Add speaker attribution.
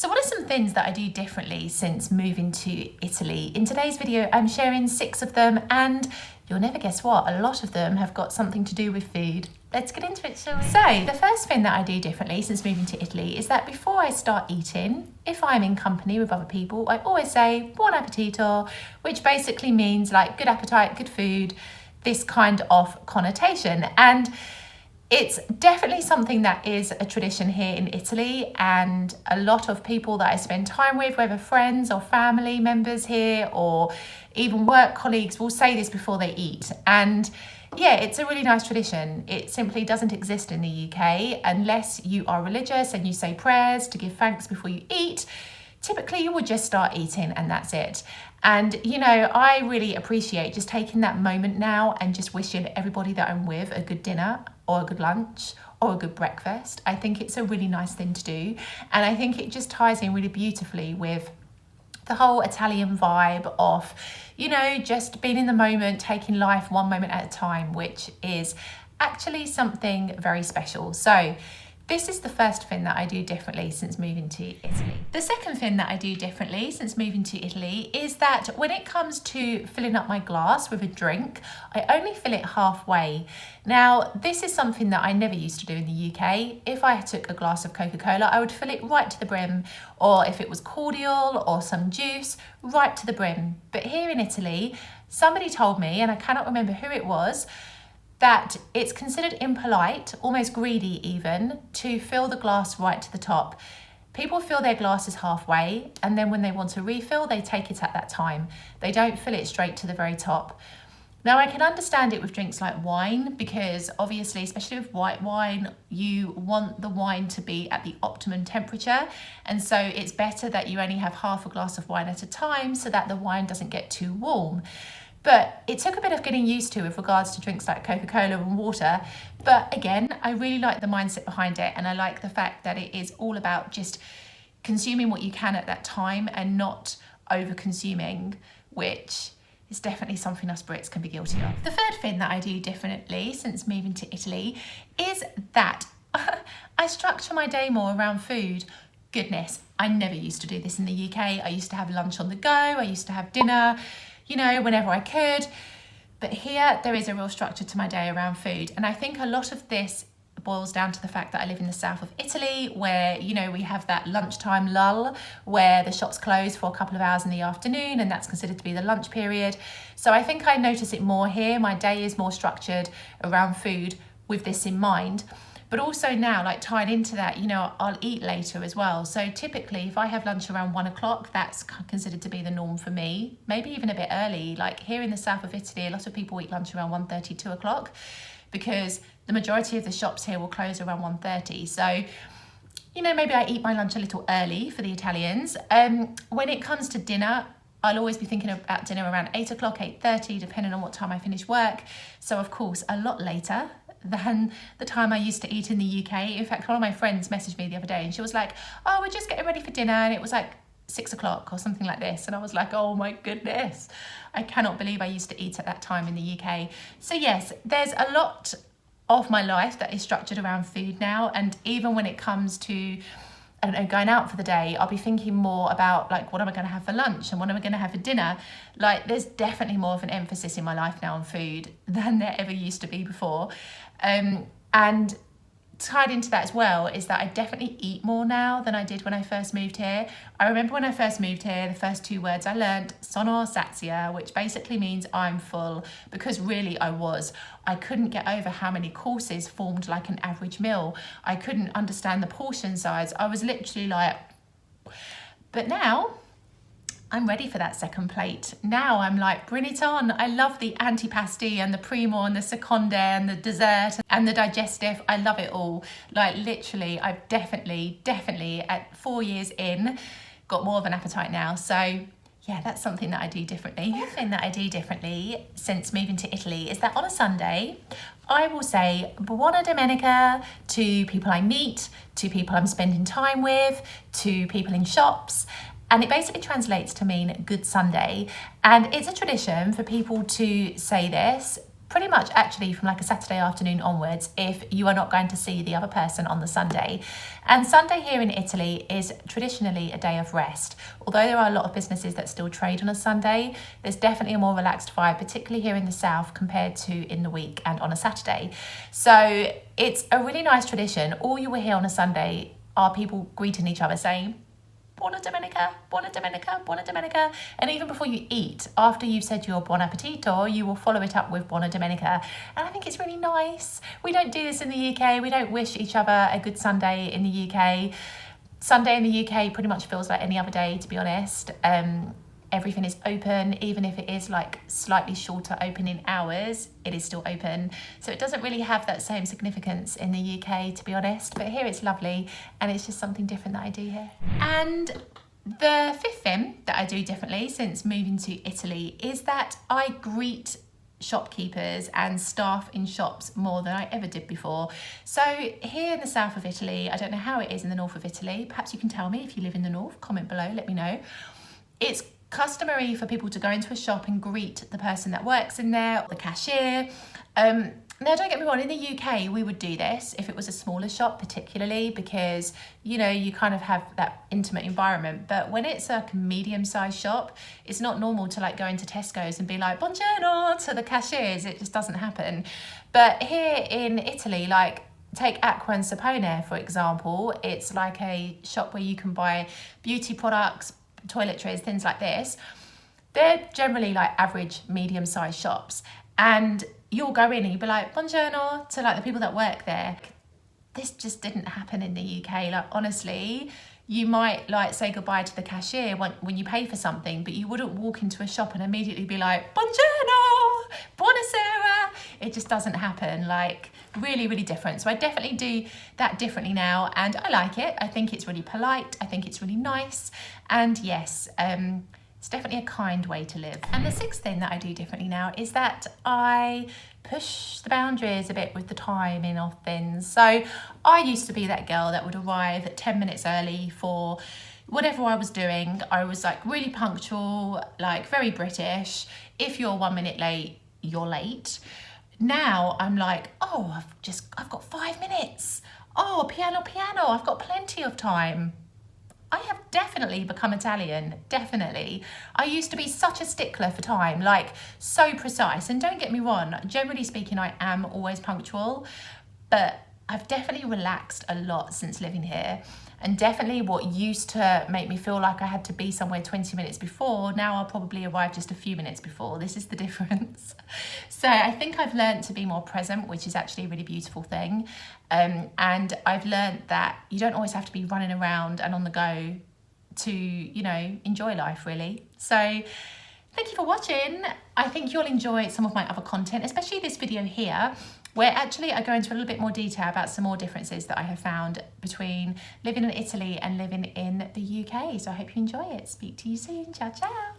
Speaker 1: So what are some things that I do differently since moving to Italy? In today's video, I'm sharing 6 of them, and you'll never guess what, a lot of them have got something to do with food. Let's get into it, shall we? So the first thing that I do differently since moving to Italy is that before I start eating, if I'm in company with other people, I always say buon appetito, which basically means like good appetite, good food, this kind of connotation. And it's definitely something that is a tradition here in Italy, and a lot of people that I spend time with, whether friends or family members here or even work colleagues, will say this before they eat. And yeah, it's a really nice tradition. It simply doesn't exist in the UK unless you are religious and you say prayers to give thanks before you eat. Typically you would just start eating and that's it. And you know, I really appreciate just taking that moment now and just wishing everybody that I'm with a good dinner or a good lunch or a good breakfast. I think it's a really nice thing to do, and I think it just ties in really beautifully with the whole Italian vibe of, you know, just being in the moment, taking life one moment at a time, which is actually something very special. So this is the first thing that I do differently since moving to Italy. The second thing that I do differently since moving to Italy is that when it comes to filling up my glass with a drink, I only fill it halfway. Now, this is something that I never used to do in the UK. If I took a glass of Coca-Cola, I would fill it right to the brim, or if it was cordial or some juice, right to the brim. But here in Italy, somebody told me, and I cannot remember who it was, that it's considered impolite, almost greedy even, to fill the glass right to the top. People fill their glasses halfway, and then when they want to refill, they take it at that time. They don't fill it straight to the very top. Now, I can understand it with drinks like wine, because obviously, especially with white wine, you want the wine to be at the optimum temperature. And so it's better that you only have half a glass of wine at a time so that the wine doesn't get too warm. But it took a bit of getting used to with regards to drinks like Coca-Cola and water. But again, I really like the mindset behind it, and I like the fact that it is all about just consuming what you can at that time and not over-consuming, which is definitely something us Brits can be guilty of. The third thing that I do differently since moving to Italy is that I structure my day more around food. Goodness, I never used to do this in the UK. I used to have lunch on the go, I used to have dinner, you know, whenever I could. But here there is a real structure to my day around food. And I think a lot of this boils down to the fact that I live in the south of Italy, where, you know, we have that lunchtime lull where the shops close for a couple of hours in the afternoon, and that's considered to be the lunch period. So I think I notice it more here. My day is more structured around food with this in mind. But also now, like tied into that, you know, I'll eat later as well. So typically if I have lunch around 1 o'clock, that's considered to be the norm for me, maybe even a bit early. Like here in the south of Italy, a lot of people eat lunch around 1:30, 2 o'clock, because the majority of the shops here will close around 1:30. So, you know, maybe I eat my lunch a little early for the Italians. When it comes to dinner, I'll always be thinking about dinner around 8 o'clock, 8:30, depending on what time I finish work. So of course, a lot later than the time I used to eat in the UK. In fact, one of my friends messaged me the other day and she was like, oh, we're just getting ready for dinner. And it was like 6 o'clock or something like this. And I was like, oh my goodness, I cannot believe I used to eat at that time in the UK. So yes, there's a lot of my life that is structured around food now. And even when it comes to, I don't know, going out for the day, I'll be thinking more about like, what am I going to have for lunch and what am I going to have for dinner? Like there's definitely more of an emphasis in my life now on food than there ever used to be before. And tied into that as well is that I definitely eat more now than I did when I first moved here. I remember when I first moved here, the first 2 words I learned, sono sazia, which basically means I'm full, because really I couldn't get over how many courses formed like an average meal. I couldn't understand the portion size. I was literally like, but now I'm ready for that second plate. Now I'm like, bring it on. I love the antipasti and the primo and the seconde and the dessert and the digestive. I love it all. Like literally, I've definitely at 4 years in, got more of an appetite now. So yeah, that's something that I do differently. The thing that I do differently since moving to Italy is that on a Sunday, I will say buona domenica to people I meet, to people I'm spending time with, to people in shops. And it basically translates to mean Good Sunday. And it's a tradition for people to say this pretty much actually from like a Saturday afternoon onwards if you are not going to see the other person on the Sunday. And Sunday here in Italy is traditionally a day of rest. Although there are a lot of businesses that still trade on a Sunday, there's definitely a more relaxed vibe, particularly here in the south compared to in the week and on a Saturday. So it's a really nice tradition. All you will hear on a Sunday are people greeting each other saying, Buona Domenica, Buona Domenica, Buona Domenica. And even before you eat, after you've said your Buon Appetito, you will follow it up with Buona Domenica. And I think it's really nice. We don't do this in the UK. We don't wish each other a good Sunday in the UK. Sunday in the UK pretty much feels like any other day, to be honest. Everything is open, even if it is like slightly shorter opening hours, it is still open. So it doesn't really have that same significance in the UK, to be honest, but here it's lovely and it's just something different that I do here. And the fifth thing that I do differently since moving to Italy is that I greet shopkeepers and staff in shops more than I ever did before. So here in the south of Italy, I don't know how it is in the north of Italy, perhaps you can tell me if you live in the north, comment below, let me know. It's customary for people to go into a shop and greet the person that works in there, the cashier. Now don't get me wrong, in the UK we would do this if it was a smaller shop particularly because, you know, you kind of have that intimate environment. But when it's a medium-sized shop, it's not normal to like go into Tesco's and be like, buongiorno to the cashiers. It just doesn't happen. But here in Italy, like take Acqua and Sapone, for example, it's like a shop where you can buy beauty products, toiletries, things like this. They're generally like average medium-sized shops, and you'll go in and you'll be like buongiorno to like the people that work there. This just didn't happen in the UK. Like honestly, you might like say goodbye to the cashier when you pay for something, but you wouldn't walk into a shop and immediately be like buongiorno, buonasera. It just doesn't happen. Like really, really different. So I definitely do that differently now, and I like it. I think it's really polite. I think it's really nice. And yes, it's definitely a kind way to live. And the sixth thing that I do differently now is that I push the boundaries a bit with the timing of things. So I used to be that girl that would arrive at 10 minutes early for whatever I was doing. I was like really punctual, like very British. If you're 1 minute late, you're late. Now I'm like, oh, I've got 5 minutes. Oh, piano, I've got plenty of time. I have definitely become Italian, definitely. I used to be such a stickler for time, like so precise. And don't get me wrong, generally speaking, I am always punctual, but I've definitely relaxed a lot since living here. And definitely what used to make me feel like I had to be somewhere 20 minutes before, now I'll probably arrive just a few minutes before. This is the difference. So I think I've learned to be more present, which is actually a really beautiful thing. And I've learned that you don't always have to be running around and on the go to, you know, enjoy life really. So thank you for watching. I think you'll enjoy some of my other content, especially this video here, where actually I go into a little bit more detail about some more differences that I have found between living in Italy and living in the UK. So I hope you enjoy it. Speak to you soon. Ciao, ciao.